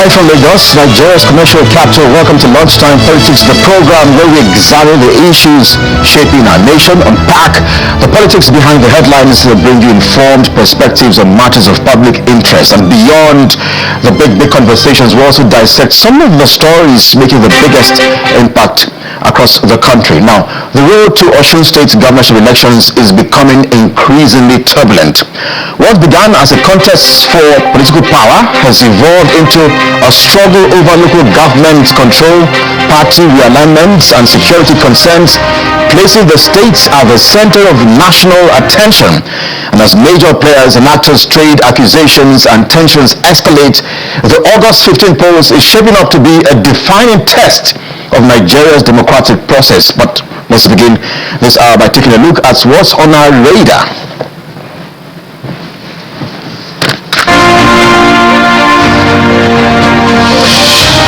Live from Lagos, Nigeria's commercial capital. Welcome to Lunchtime Politics, the program where we examine the issues shaping our nation, unpack the politics behind the headlines that bring you informed perspectives on matters of public interest. And beyond the big conversations, we also dissect some of the stories making the biggest impact across the country. Now, the road to Osun State governorship elections is becoming increasingly turbulent. What began as a contest for political power has evolved into a struggle over local government control, party realignments, and security concerns, placing the states at the center of national attention. And as major players and actors trade accusations and tensions escalate, the August 15 polls is shaping up to be a defining test of Nigeria's democratic process. But let's begin this hour by taking a look at what's on our radar.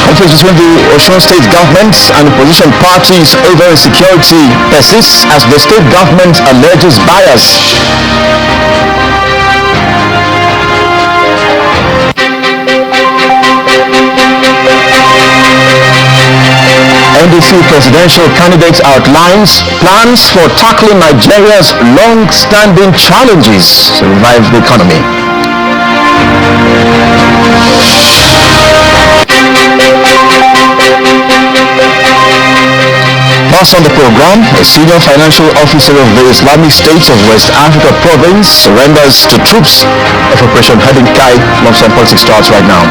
Conflicts between the Osun State government and opposition parties over insecurity persists as the state government alleges bias. NDC presidential candidate outlines plans for tackling Nigeria's long-standing challenges to revive the economy. Plus on the program, a senior financial officer of the Islamic State of West Africa province surrenders to troops of Operation Heading Kai. Lunchtime Politics starts right now.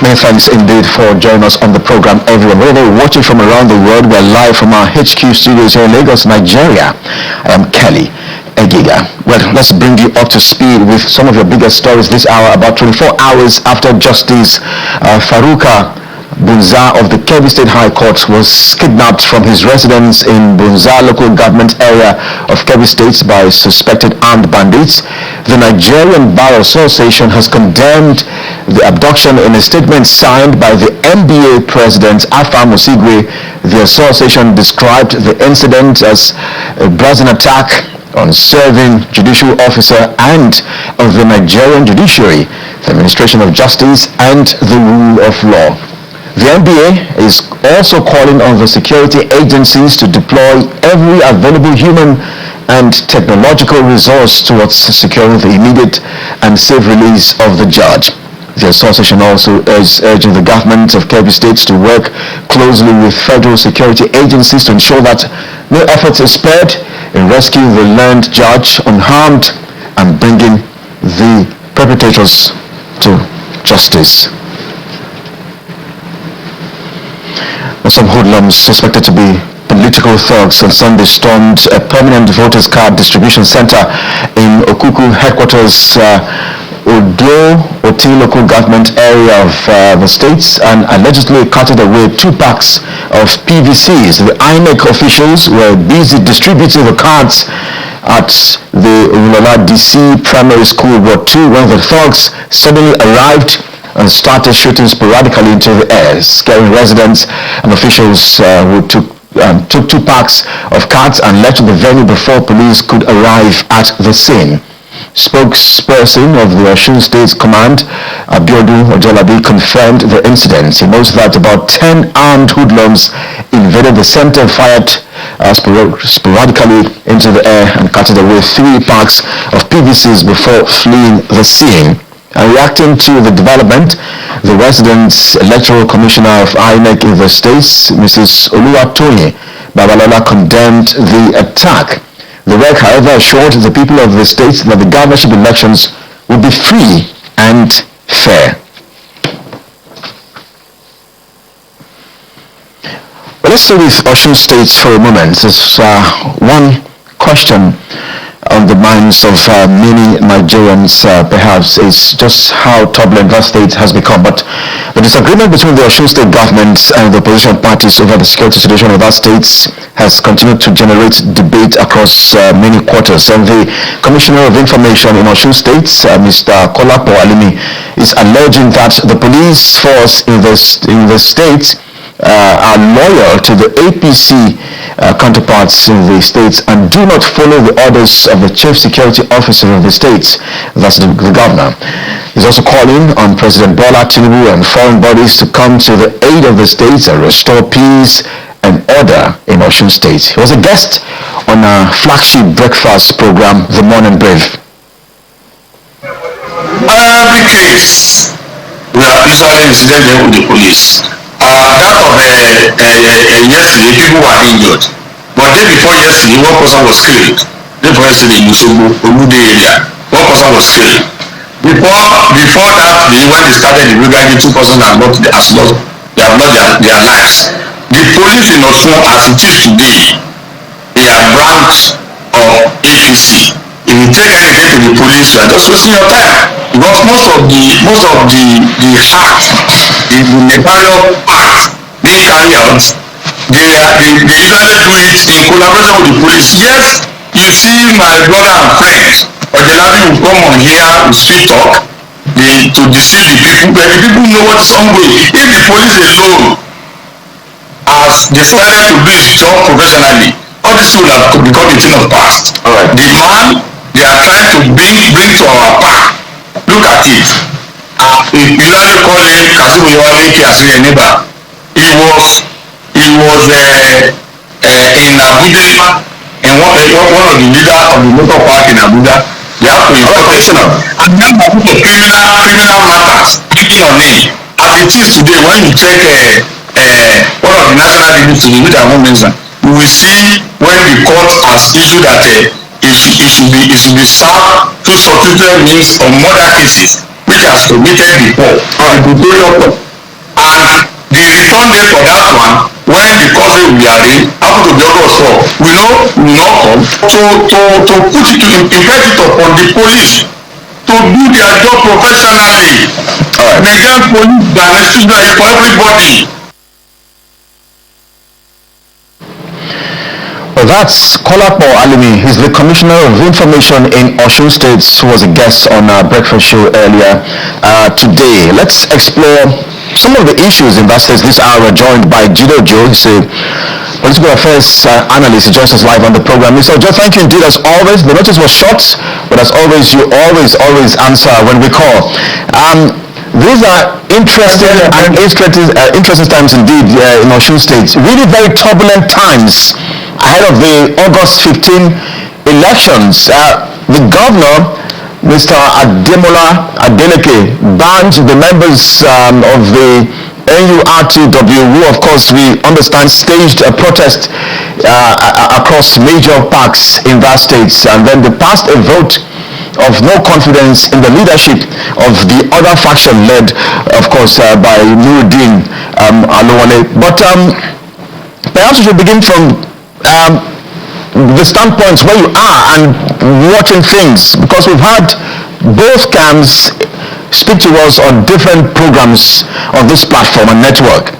Many thanks indeed for joining us on the program, everyone. Wherever you're watching from around the world, we're live from our HQ studios here in Lagos, Nigeria. I am Kelly Egiga. Well, let's bring you up to speed with some of your biggest stories this hour. About 24 hours after Justice Faruka Bunza of the Kebbi State High Court was kidnapped from his residence in Bunza local government area of Kebbi State by suspected armed bandits, the Nigerian Bar Association has condemned the abduction in a statement signed by the NBA president Afam Osigwe. The association described the incident as a brazen attack on serving judicial officer and of the Nigerian judiciary, the administration of justice, and the rule of law. The NBA is also calling on the security agencies to deploy every available human and technological resource towards securing the immediate and safe release of the judge. The association also is urging the government of Kebbi State to work closely with federal security agencies to ensure that no effort is spared in rescuing the learned judge unharmed and bringing the perpetrators to justice. Some hoodlums suspected to be political thugs on Sunday stormed a permanent voters card distribution center in Okuku headquarters, Oti local government area of the states, and allegedly carted away 2 packs of PVCs. The INEC officials were busy distributing the cards at the Ulola DC Primary School Ward 2 when the thugs suddenly arrived and started shooting sporadically into the air, scaring residents and officials who took 2 packs of cards and left to the venue before police could arrive at the scene. Spokesperson of the Osun State Command, Abiodun Ojolabi, confirmed the incident. He notes that about 10 armed hoodlums invaded the center, fired sporadically into the air and carted away 3 packs of PVCs before fleeing the scene. And reacting to the development, the resident's Electoral Commissioner of INEC in the States, Mrs. Oluwatoyin Babalola, condemned the attack. The rec, however, assured the people of the state that the governorship elections will be free and fair. Well, let's stay with Osun State for a moment. There's one question on the minds of many Nigerians, perhaps, is just how turbulent that state has become. But the disagreement between the Osun State government and the opposition parties over the security situation of that state has continued to generate debate across many quarters. And the Commissioner of Information in Osun State, Mr. Kolapo Alimi, is alleging that the police force in the state are loyal to the APC counterparts in the states and do not follow the orders of the chief security officer of the states, that's the governor. He's also calling on President Bola Tinubu and foreign bodies to come to the aid of the states and restore peace and order in Osun State. He was a guest on a flagship breakfast program, The Morning Brief. Every case, we are usually incident with the police. That of yesterday, people were injured. But day before yesterday, one person was killed. Day before yesterday in Usobu, Omude area, one person was killed. Before that day, when they started the brigade, 2 persons have lost their lives. The police in Osun, as it is today, they are branch of APC. If you take anything to the police, you are just wasting your time. Because most of the act, the nefarious act being carried out, they usually do it in collaboration with the police. Yes, you see my brother and friend, Ojelabi will come on here with street talk to deceive the people, but the people know what is ongoing. If the police alone has decided to do his job professionally, all this will have become a thing of past. All right. The man they are trying to bring to our path. Look at it. We usually call him Kazimu Yawaleke as a neighbor. He was in Abuja, and one of the leaders of the local park in Abuja. They have to report him. And then we put criminal matters picking on him. As it is today, when you check one of the national dignitaries, which I won't mention, you will see when the court has issued that it should be served through substituted means on murder cases which has committed before. And the return date for that one, when the cause will be arraigned, after to be August 4, we will not come to put it to impede it upon the police to do their job professionally. Nigerian police are necessary for everybody. Well, that's Kolapo Alimi. He's the Commissioner of Information in Osun State, who was a guest on our breakfast show earlier today. Let's explore some of the issues in that state this hour. We're joined by Jide. He's a political affairs analyst. He joins us live on the program. Mr. Ojo, thank you indeed as always. The notice was short, but as always, you always answer when we call. These are interesting times indeed in Osun State. Really very turbulent times ahead of the August 15 elections. The governor, Mr. Ademola Adeleke, banned the members of the NURTW, who of course we understand staged a protest across major parks in that state, and then they passed a vote of no confidence in the leadership of the other faction led, of course, by Nuruddin Alowale. But perhaps we should begin from the standpoints where you are and watching things, because we've had both camps speak to us on different programs on this platform and network.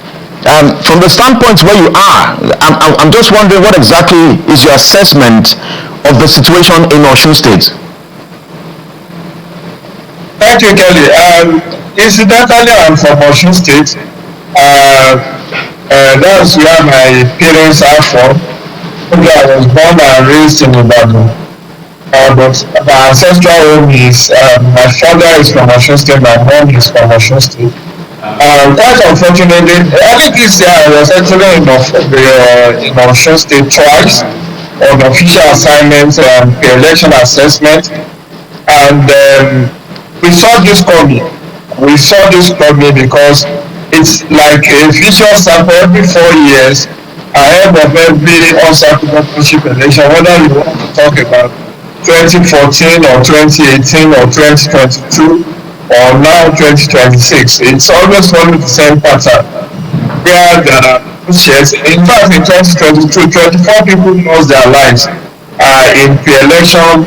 From the standpoints where you are, I'm just wondering what exactly is your assessment of the situation in Osun State? Thank you, Kelly. Incidentally, I'm from Osun State. That's where my parents are from. I was born and raised in Ibadan. But my ancestral home is, my father is from Osun State, my mom is from Osun State. Quite unfortunately, early this year I was actually in Osun State twice on official assignments and election assessment. And we saw this coming. Because it's like a vicious cycle every 4 years ahead of every on-cycle election, whether you want to talk about 2014 or 2018 or 2022 or now 2026. It's always following the same pattern. Where the shares, in fact, in 2022, 24 people lost their lives in pre-election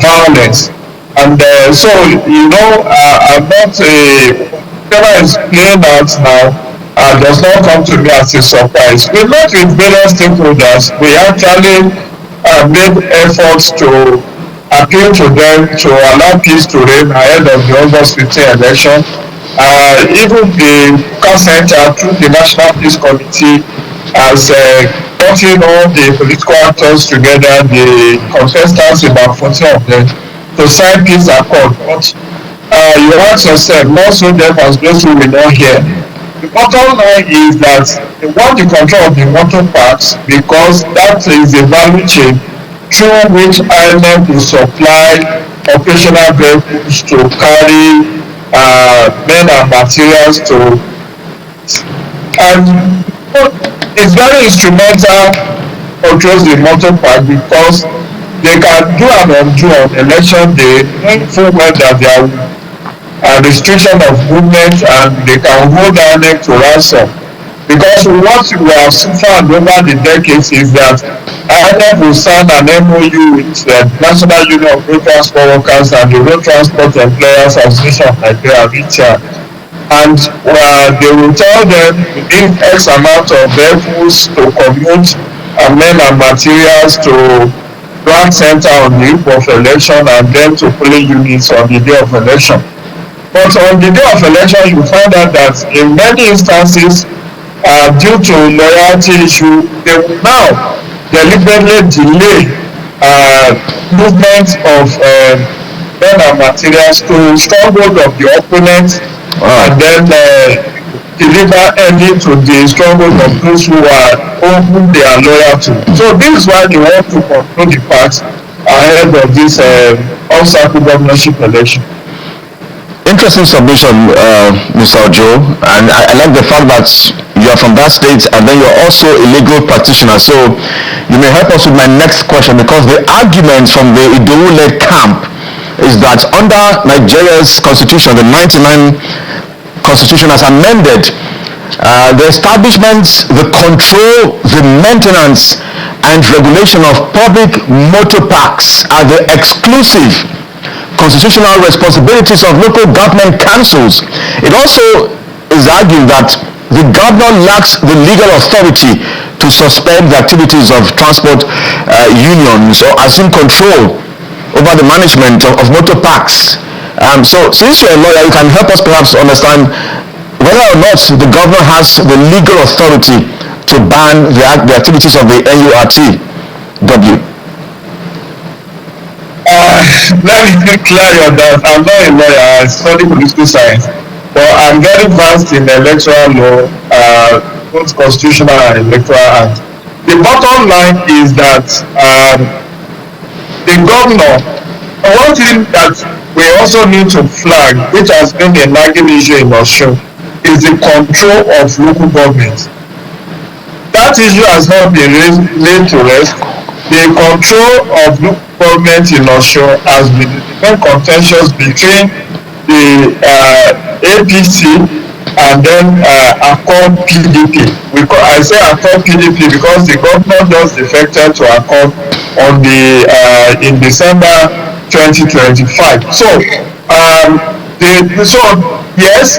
violence. And so, I'm not whatever is playing out now does not come to me as a surprise. We met with various stakeholders. We actually made efforts to appeal to them to allow peace to reign ahead of the August 15 election. Even the local center through the National Peace Committee has gotten all the political actors together, the contestants, about 40 of them, to sign peace accord. But you ask yourself, more so them as those who will not hear. The bottom line is that they want the control of the motor parks because that is the value chain through which INEC will supply operational vehicles to carry men and materials to, and it's very instrumental controls the motor park because they can do an undo on election day, knowing full well that there are restriction of movement and they can hold INEC to ransom. Because what we have suffered over the decades is that INEC will sign an MOU with the National Union of Road Transport Workers and the Road Transport Employers Association of Nigeria, RITA, and they will tell them to give X amount of vehicles to commute men and materials to branch center on the eve of election and then to polling units on the day of election. But on the day of election, you find out that in many instances, due to loyalty issue, they will now deliberately delay movement of men and materials to stronghold of the opponents and then deliver early to the stronghold of those whom they are loyal to. So this is why they want to control the parts ahead of this on-cycle governorship election. Interesting submission, Mr. Ojo, and I like the fact that you are from that state and then you're also a legal practitioner. So you may help us with my next question, because the argument from the Idowu-led camp is that under Nigeria's constitution, the 99 constitution as amended, the establishment, the control, the maintenance and regulation of public motor parks are the exclusive constitutional responsibilities of local government councils. It also is argued that the governor lacks the legal authority to suspend the activities of transport unions or assume control over the management of motor parks. So since you're a lawyer, you can help us perhaps understand whether or not the governor has the legal authority to ban the activities of the NURTW. Let me be clear on that. I'm not a lawyer, I study political science, but I'm very versed in electoral law, both constitutional and electoral act. The bottom line is that the governor, one thing that we also need to flag, which has been a nagging issue in Osun, is the control of local government. That issue has not been laid to rest. The control of local government in Osun has been the main contentious between the APC and then Accord PDP. I say Accord PDP because the governor just defected to Accord on in December 2025. So yes,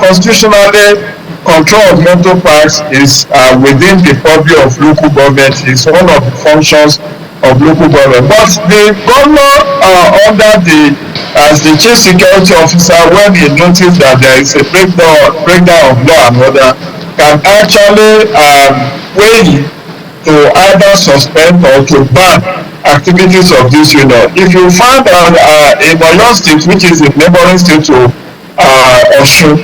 constitutionally, control of motor parks is within the purview of local government. It's one of the functions of local government. But the governor as the chief security officer, when he noticed that there is a breakdown of law and order, can actually weigh to either suspend or to ban activities of this union. If you find out in Oyo State, which is a neighboring state to Osun,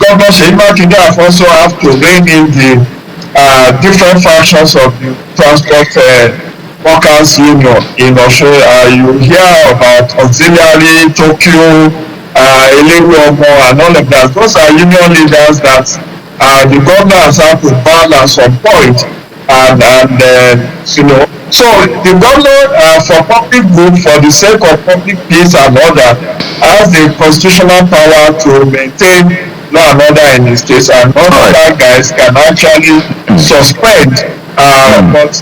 Governor Seyi Makinde have also have to rein in the different factions of the transport workers union in Osun. You hear about auxiliary, Tokyo, Electoral, and all of that. Those are union leaders that the governor has had to ban at some point, So the governor, for public good, for the sake of public peace and order, has the constitutional power to maintain law and order in the states, and other guys can actually suspend. But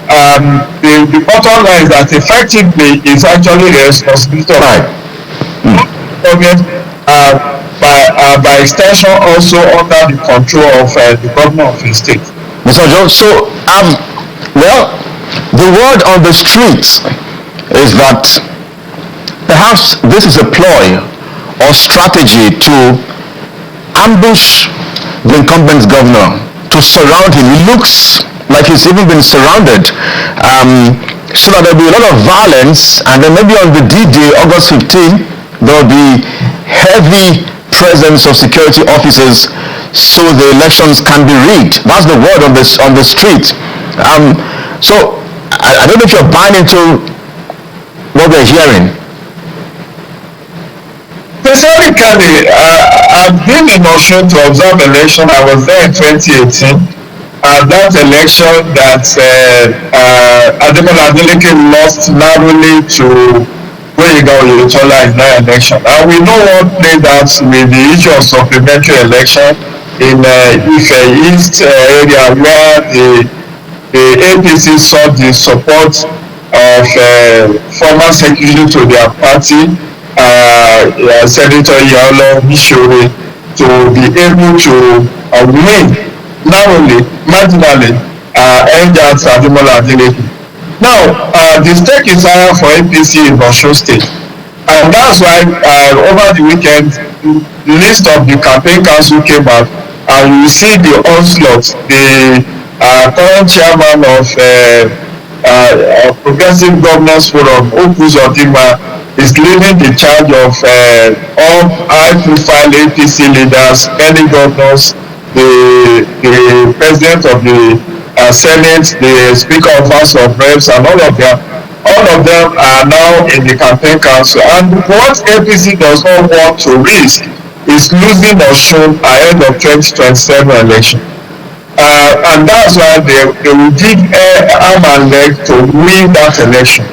the bottom line is that effectively it's actually the responsibility of the government, by extension also under the control of the governor of the state. Mr. Jones, so the word on the streets is that perhaps this is a ploy or strategy to ambush the incumbent governor, to surround him. He looks like he's even been surrounded, so that there'll be a lot of violence, and then maybe on the D-Day, August 15, there'll be heavy presence of security officers so the elections can be rigged. That's the word on the street. So I don't know if you're buying into what we're hearing. Specifically, I've been in Osun to observe election. I was there in 2018. That election that Adeleke lost narrowly to Electoral in that election. And we know what played out with the issue of supplementary election in Ife East area, where the APC sought the support of former secretary to their party, Senator Yalo Mishore, to be able to win narrowly, marginally, against Adeleke. Now, the stake is higher for APC in Osun State, and that's why over the weekend, the list of the campaign council came out, and you see the onslaught. The current chairman of Progressive Governors Forum, Opus Odima, is leading the charge of all high-profile APC leaders, many governors, the president of the Senate, the Speaker of House of Reps, and all of them are now in the campaign council. And what APC does not want to risk is losing Osun ahead of 2027 election. And that's why they will dig arm and leg to win that election.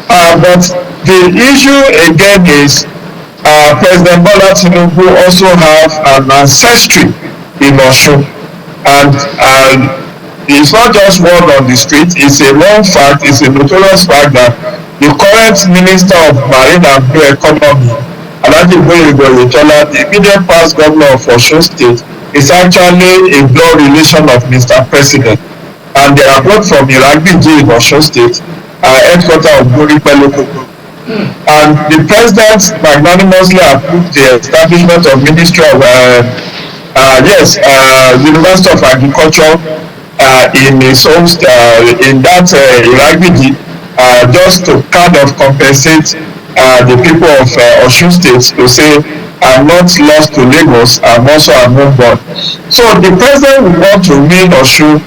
But the issue again is President Bola Tinubu also have an ancestry in Osun, and it's not just word on the street. It's a known fact, it's a notorious fact that the current Minister of Marine and Bioeconomy, Alhaji Boyega Oyetola, the immediate past governor of Osun State, is actually a blood relation of Mr. President. And they are both from Iragbiji in Osun State, headquarters of Goripe local group. And the President magnanimously approved the establishment of Ministry of University of Agriculture in his home, in that Iragbiji, just to kind of compensate the people of Osun State, to say, I'm not lost to Lagos, I'm also a homeborn. So the President will want to win Osun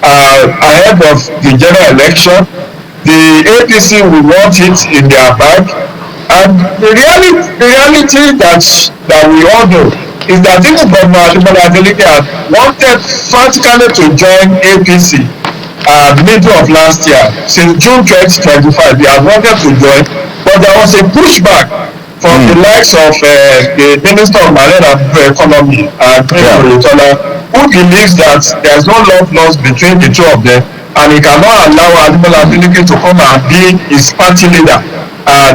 ahead of the general election. The APC will want it in their bag. And the reality that we all know is that even Governor Adeleke had wanted practically to join APC middle of last year. Since June 2025, they had wanted to join, but there was a pushback from the likes of the Minister of Marine and Economy, who believes that there's no love lost between the two of them, and he cannot allow Adeleke to come and be his party leader.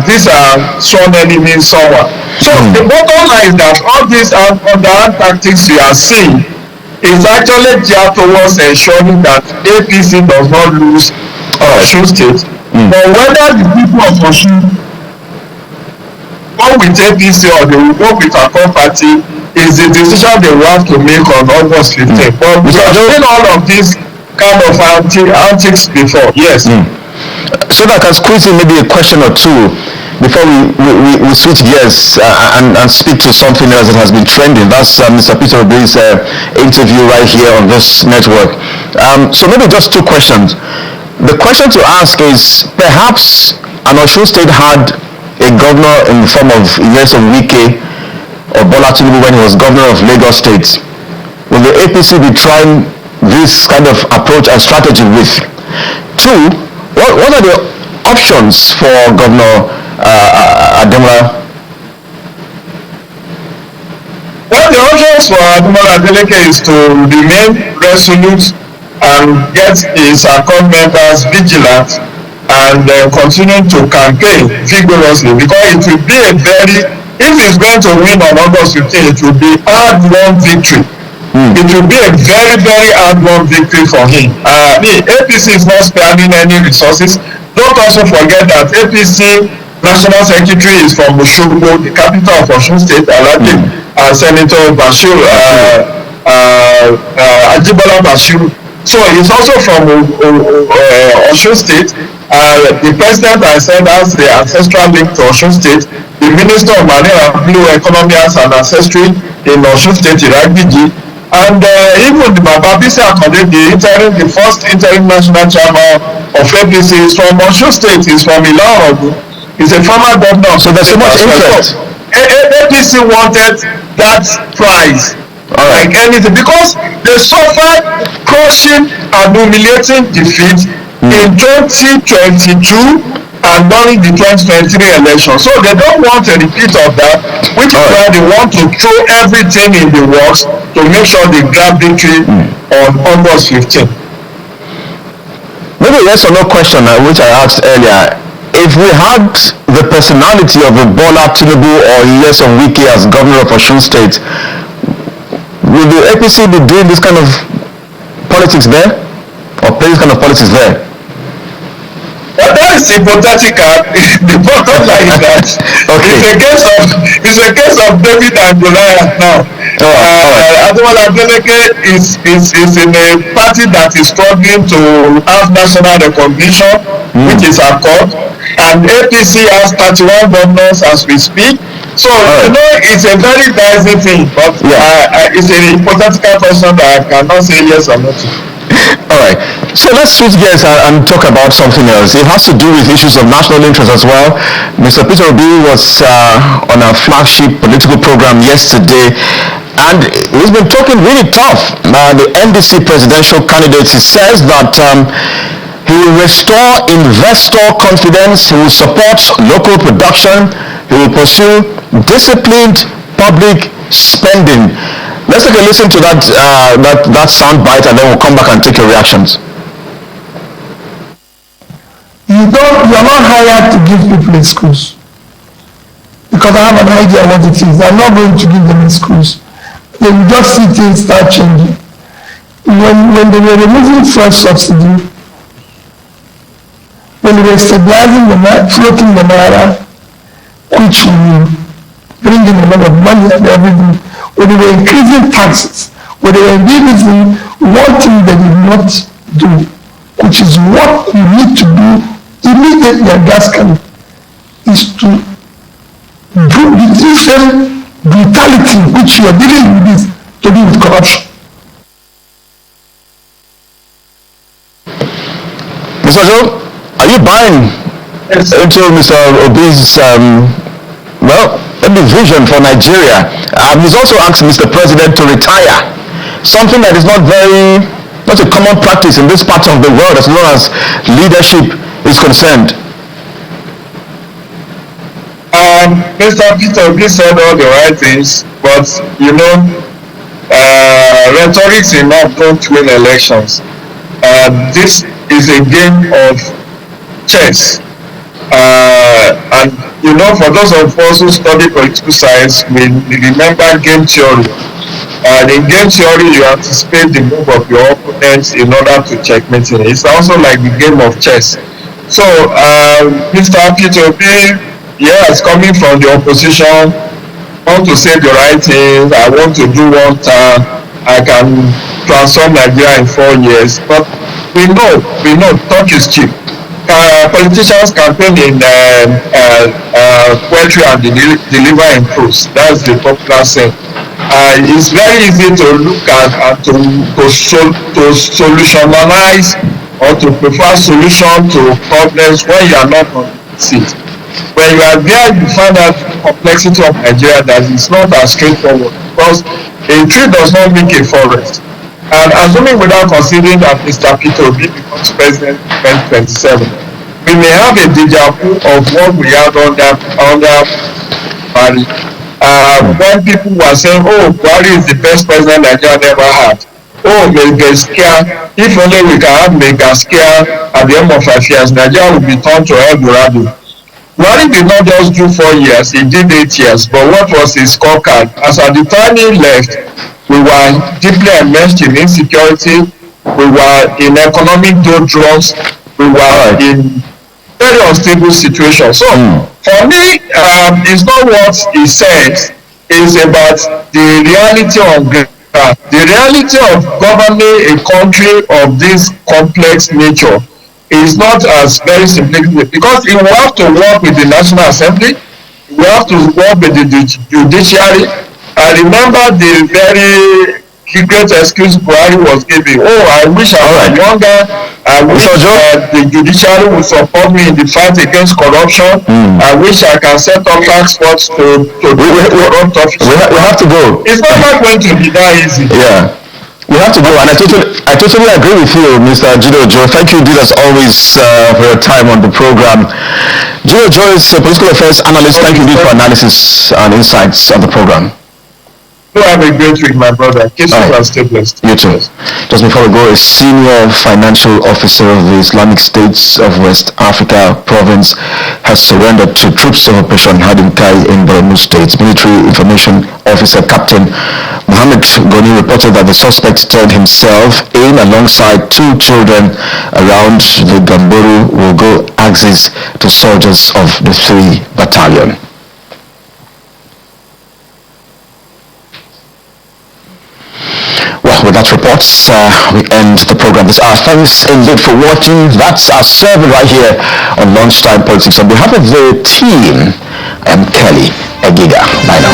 These are sworn enemies somewhere. So the bottom line is that all these underhand tactics we are seeing is actually geared towards ensuring that APC does not lose Osun State. But whether the people of Osun go with APC or they will go with our party is the decision they will have to make on August 15th. But we have seen all of these kind of antics before. Yes. So that I can squeeze in maybe a question or two before we switch gears and speak to something else that has been trending. That's Mr. Peter Obi's interview right here on this network. So maybe just two questions. The question to ask is, perhaps an Osun State had a governor in the form of Nyesom Wike or Bola Tinubu when he was governor of Lagos State. Will the APC be trying this kind of approach and strategy with? Two, what are the options for Governor Ademola? Well, the options for Ademola Adeleke is to remain resolute and get his accord members vigilant and continue to campaign vigorously, because it will be if he's going to win on August 15th, it will be hard-won victory. It will be a very, very hard-won victory for him. The APC is not sparing any resources. Don't also forget that APC national secretary is from Osogbo, the capital of Osun State, Alhaji Senator Bashir Ajibola Bashir. So he's also from Osun State. The president, I said, has the ancestral link to Osun State. The minister of Marine and Blue Economy has an ancestry in Osun State, Iragbiji. And even the Baba Bisi Akande, the first interim national chairman of APC, is from Osun State. He's from Ilorin. He's a former governor. So there's so much interest. APC wanted that prize, like anything, because they suffered crushing and humiliating defeat in 2022 and during the 2023 election. So they don't want a repeat of that, which is why they want to throw everything in the works to make sure they grab victory on August 15th. Maybe a yes or no question which I asked earlier. If we had the personality of a Bola Tinubu or Nyesom Wike as governor of Osun State, will the APC be doing this kind of politics there? Or play this kind of politics there? But that is hypothetical. The bottom line is that it's a case of David and Goliath now. Ademola Adeleke is in a party that is struggling to have national recognition, which is Accord, and APC has 31 governors as we speak. So you know it's a very dicey thing, but it's a hypothetical question that I cannot say yes or no to. All right, so let's switch gears and talk about something else. It has to do with issues of national interest as well. Mr. Peter Obi was on a flagship political program yesterday, and he's been talking really tough. The NDC presidential candidate, he says that he will restore investor confidence, he will support local production, he will pursue disciplined public spending. Let's take a listen to that sound bite, and then we'll come back and take your reactions. You are not hired to give people in schools, because I have an idea what it is. I'm not going to give them in schools. They will just see things start changing. When they were removing fuel subsidy, when they were stabilizing floating the naira, which will bring in a lot of money and everything, when they were increasing taxes, when they were increasing, one thing they did not do, which is what you need to do immediately at Gascon, is to do the different brutality which you are dealing with this to do with corruption. Mr. Joe, are you buying into Mr. Obi's vision for Nigeria? He's also asked Mr. President to retire, something that is not a common practice in this part of the world as long as leadership is concerned. Mr. Peter Obi said all the right things, but rhetoric is not going to win elections. This is a game of chess. And for those of us who study political science, we remember game theory. In game theory, you anticipate the move of your opponents in order to checkmate it. It's also like the game of chess. So, Mr. Peter Obi, yes, coming from the opposition, want to say the right things. I want to do one term. I can transform Nigeria in 4 years. But we know, talk is cheap. Politicians campaign in poetry and deliver in prose. That's the popular saying. It's very easy to look at to solutionize or to prefer solution to problems when you are not on the seat. When you are there, you find out the complexity of Nigeria, that it's not as straightforward, because a tree does not make a forest. And assuming without considering that Mr. Peter Obi becomes president in 2027, we may have a deja vu of what we had under Buhari. When people were saying, oh, Buhari is the best president Nigeria ever had. Oh, mega scare. If only we can have mega scare at the end of 5 years, Nigeria will be turned to El Dorado. Buhari did not just do 4 years, he did 8 years. But what was his scorecard? As at the time he left, we were deeply immersed in insecurity, we were in economic doldrums, we were in very unstable situations. So For me, it's not what he says, it's about the reality on ground. The reality of governing a country of this complex nature is not as very simplistic, because you have to work with the National Assembly, you have to work with the judiciary. I remember the very great excuse Buhari was giving. Oh, I wish I was younger. I wish the judiciary would support me in the fight against corruption. I wish I can set up task force to corrupt officers. We have to go. It's not going to be that easy. Yeah. We have to go, and I totally agree with you, Mr. Jide. Thank you, indeed, as always, for your time on the program. Jide is a political affairs analyst. Thank you, indeed, for analysis and insights on the program. You have a great week, my brother. Kiss you and stay blessed. You too. Just before we go, a senior financial officer of the Islamic States of West Africa province has surrendered to troops of Operation Hadimkai in Borno State. Military Information Officer Captain Mohammed Goni reported that the suspect turned himself in alongside two children around the Gamboru-Wogo axis to soldiers of the 3 Battalion. With that report, we end the program this hour. Thanks indeed for watching. That's our sermon right here on Lunchtime Politics. On behalf of the team, I am Kelly Egiga. Bye now.